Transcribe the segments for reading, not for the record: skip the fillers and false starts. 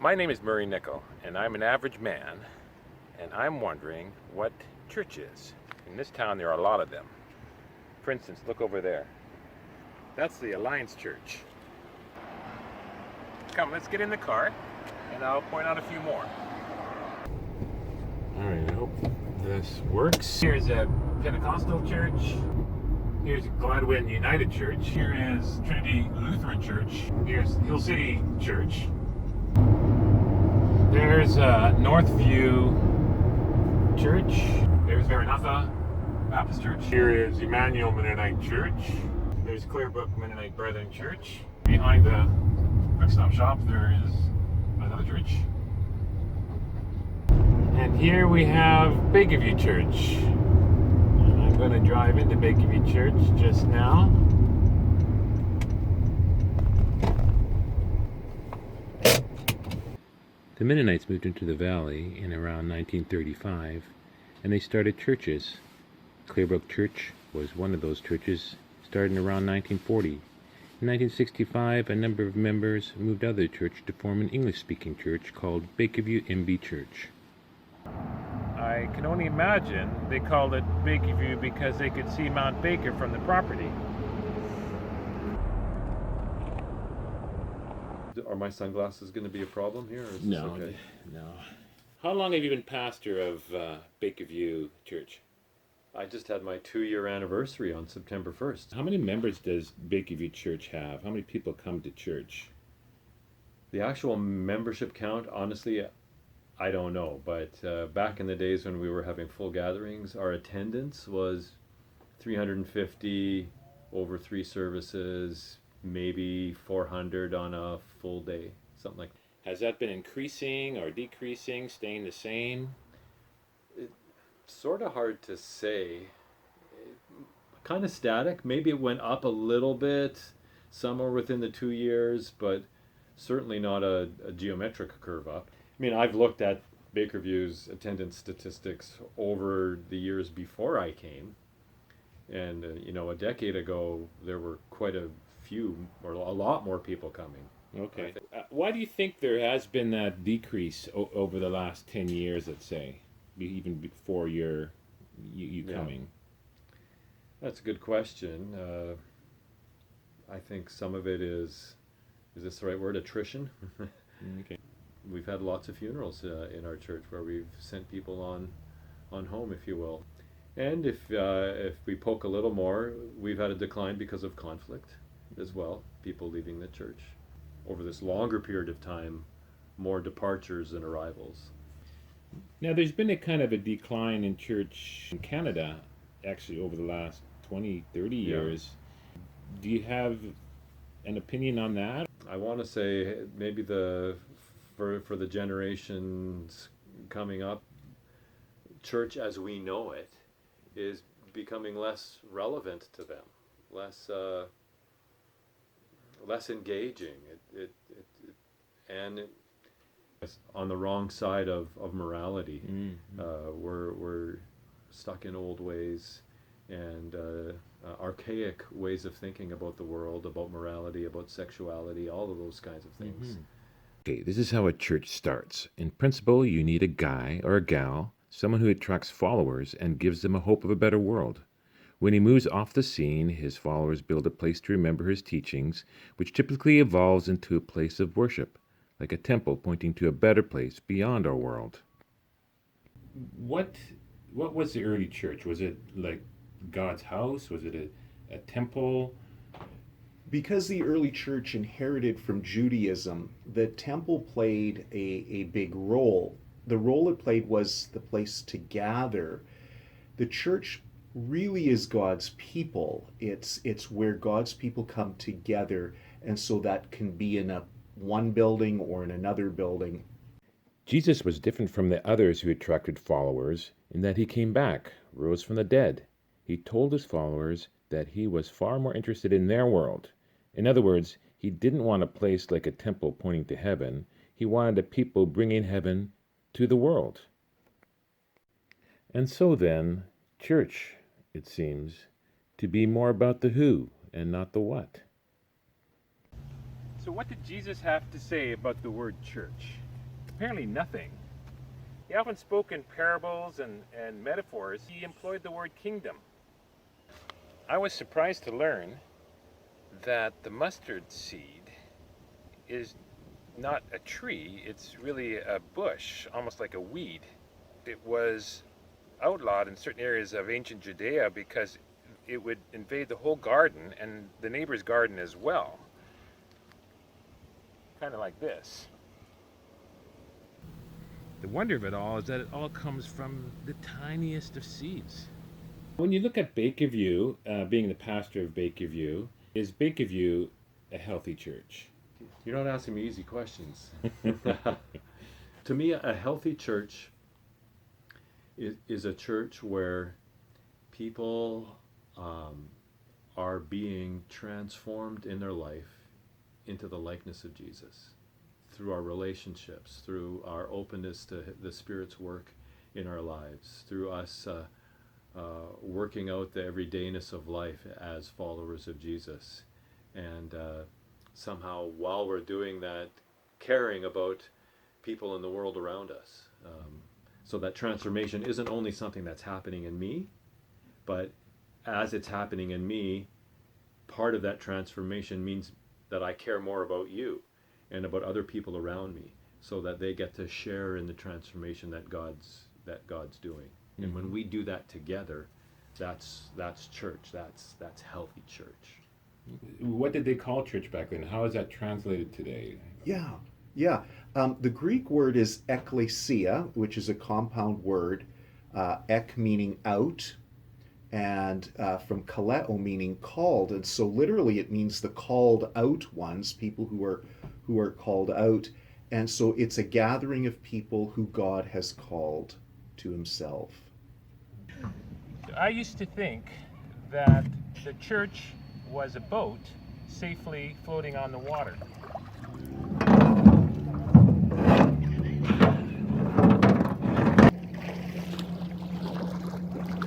My name is Murray Nickel, and I'm an average man, and I'm wondering what church is. In this town, there are a lot of them. For instance, look over there. That's the Alliance Church. Come, let's get in the car, and I'll point out a few more. All right, I hope this works. Here's a Pentecostal church. Here's Gladwin United Church. Here is Trinity Lutheran Church. Here's Hill City Church. There's Northview Church. There's Maranatha Baptist Church. Here is Emmanuel Mennonite Church. There's Clearbrook Mennonite Brethren Church. Behind the Quick Stop Shop, there is another church. And here we have Bakerview Church. And I'm going to drive into Bakerview Church just now. The Mennonites moved into the valley in around 1935, and they started churches. Clearbrook Church was one of those churches, started in around 1940. In 1965, a number of members moved out of the church to form an English-speaking church called Bakerview MB Church. I can only imagine they called it Bakerview because they could see Mount Baker from the property. Are my sunglasses going to be a problem here? Or is this okay? No. How long have you been pastor of Bakerview Church? I just had my 2-year anniversary on September 1st. How many members does Bakerview Church have? How many people come to church? The actual membership count, honestly, I don't know. But back in the days when we were having full gatherings, our attendance was 350 over 3 services, maybe 400 on a full day, something like that. Has that been increasing or decreasing, staying the same? It's sort of hard to say. Kind of static. Maybe it went up a little bit somewhere within the 2 years, but certainly not a geometric curve up. I mean, I've looked at Bakerview's attendance statistics over the years before I came, and a decade ago there were quite a few or a lot more people coming. Okay. Why do you think there has been that decrease over the last 10 years, let's say, even before you coming? That's a good question. I think some of it is this the right word, attrition? Okay. We've had lots of funerals in our church where we've sent people on home, if you will. And if we poke a little more, we've had a decline because of conflict as well, people leaving the church. Over this longer period of time, more departures than arrivals. Now, there's been a kind of a decline in church in Canada, actually, over the last 20, 30 years. Do you have an opinion on that? I want to say maybe for the generations coming up, church as we know it is becoming less relevant to them, less engaging. It's on the wrong side of morality. Mm-hmm. We're stuck in old ways and archaic ways of thinking about the world, about morality, about sexuality, all of those kinds of things. Mm-hmm. Okay, this is how a church starts. In principle, you need a guy or a gal, someone who attracts followers and gives them a hope of a better world. When he moves off the scene, his followers build a place to remember his teachings, which typically evolves into a place of worship, like a temple pointing to a better place beyond our world. What was the early church? Was it like God's house? Was it a temple? Because the early church inherited from Judaism, the temple played a big role. The role it played was the place to gather. The church really is God's people. It's where God's people come together, and so that can be in one building or in another building. Jesus was different from the others who attracted followers in that he came back, rose from the dead. He told his followers that he was far more interested in their world. In other words, he didn't want a place like a temple pointing to heaven. He wanted a people bringing heaven to the world. And so then, church, it seems, to be more about the who and not the what. So what did Jesus have to say about the word church? apparently nothing. He often spoke in parables and metaphors. He employed the word kingdom. I was surprised to learn that the mustard seed is not a tree, it's really a bush, almost like a weed. It was outlawed in certain areas of ancient Judea because it would invade the whole garden and the neighbor's garden as well. Kind of like this. The wonder of it all is that it all comes from the tiniest of seeds. When you look at Bakerview, being the pastor of Bakerview, is Bakerview a healthy church? You're not asking me easy questions. To me, a healthy church is a church where people are being transformed in their life into the likeness of Jesus through our relationships, through our openness to the Spirit's work in our lives, through us working out the everydayness of life as followers of Jesus. And somehow, while we're doing that, caring about people in the world around us. So that transformation isn't only something that's happening in me, but as it's happening in me, part of that transformation means that I care more about you and about other people around me, so that they get to share in the transformation that God's doing. Mm-hmm. And when we do that together, that's church. That's healthy church. What did they call church back then? How is that translated today? Yeah. The Greek word is ekklesia, which is a compound word, ek meaning out, and from kaleo meaning called. And so literally it means the called out ones, people who are called out. And so it's a gathering of people who God has called to himself. I used to think that the church was a boat safely floating on the water.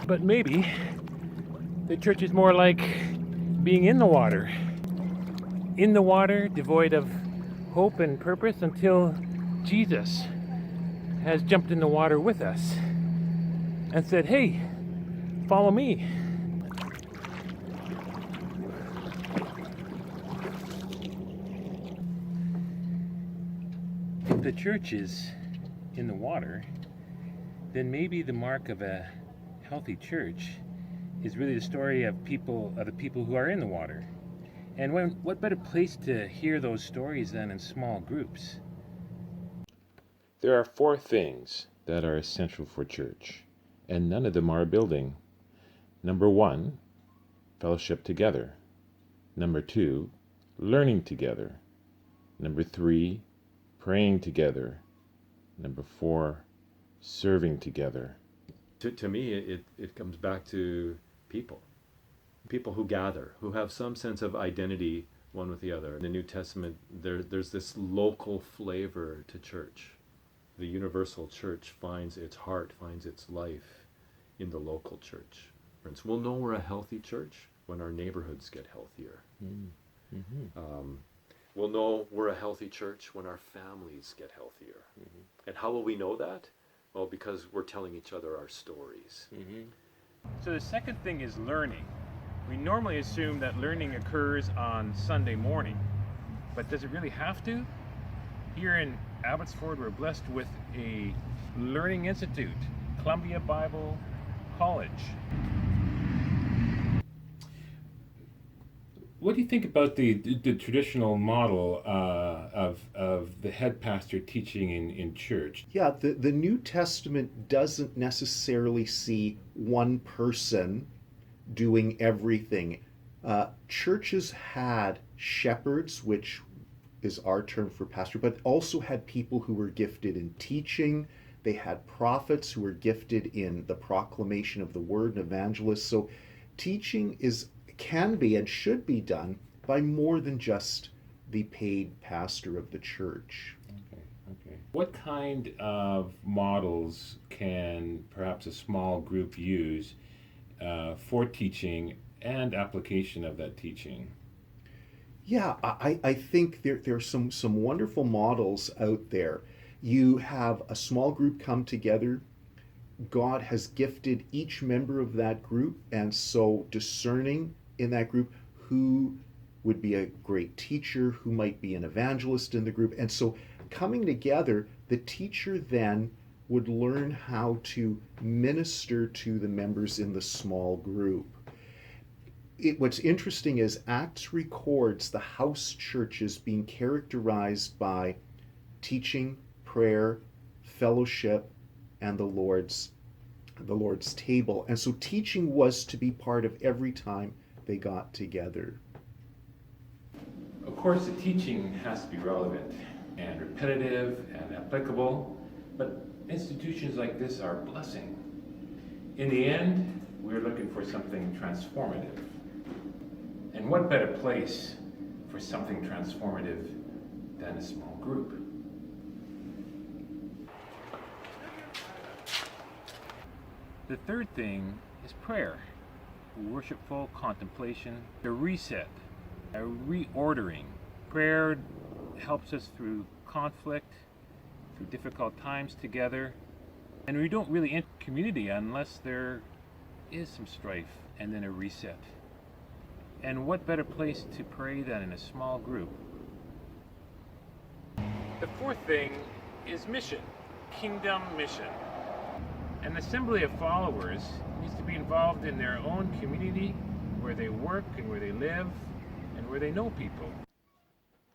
But maybe the church is more like being in the water. In the water, devoid of hope and purpose until Jesus has jumped in the water with us and said, "Hey, follow me." If the church is in the water, then maybe the mark of a healthy church is really the story of the people who are in the water. And what better place to hear those stories than in small groups? There are 4 things that are essential for church, and none of them are a building. Number 1, fellowship together. Number 2, learning together. Number 3, praying together. Number 4, serving together. To me, it comes back to people who gather, who have some sense of identity one with the other. In the New Testament, there's this local flavor to church. The universal church finds its heart, finds its life in the local church. Friends, we'll know we're a healthy church when our neighborhoods get healthier. Mm-hmm. We'll know we're a healthy church when our families get healthier. Mm-hmm. And how will we know that? Well, because we're telling each other our stories. Mm-hmm. So the second thing is learning. We normally assume that learning occurs on Sunday morning, but does it really have to? Here in Abbotsford, we're blessed with a learning institute, Columbia Bible College. What do you think about the traditional model of the head pastor teaching in church? Yeah, the New Testament doesn't necessarily see one person doing everything. Churches had shepherds, which is our term for pastor, but also had people who were gifted in teaching. They had prophets who were gifted in the proclamation of the word and evangelists. So teaching can be and should be done by more than just the paid pastor of the church. Okay. What kind of models can perhaps a small group use for teaching and application of that teaching? Yeah, I think there are some wonderful models out there. You have a small group come together. God has gifted each member of that group, and so discerning in that group who would be a great teacher, who might be an evangelist in the group. And so coming together, the teacher then would learn how to minister to the members in the small group. What's interesting is Acts records the house churches being characterized by teaching, prayer, fellowship, and the Lord's table. And so teaching was to be part of every time they got together. Of course, the teaching has to be relevant and repetitive and applicable, but institutions like this are a blessing. In the end, we're looking for something transformative. And what better place for something transformative than a small group? The third thing is prayer, worshipful contemplation, a reset, a reordering. Prayer helps us through conflict, through difficult times together, and we don't really enter community unless there is some strife and then a reset. And what better place to pray than in a small group? The fourth thing is mission, kingdom mission. An assembly of followers needs to be involved in their own community, where they work and where they live and where they know people.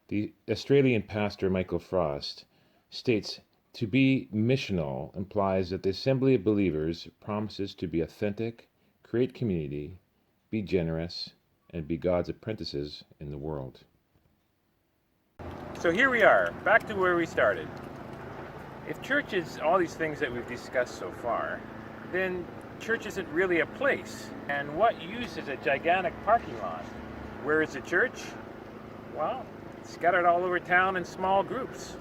The Australian pastor Michael Frost states, to be missional implies that the assembly of believers promises to be authentic, create community, be generous, and be God's apprentices in the world. So here we are, back to where we started. If church is all these things that we've discussed so far, then church isn't really a place. And what use is a gigantic parking lot? Where is the church? Well, it's scattered all over town in small groups.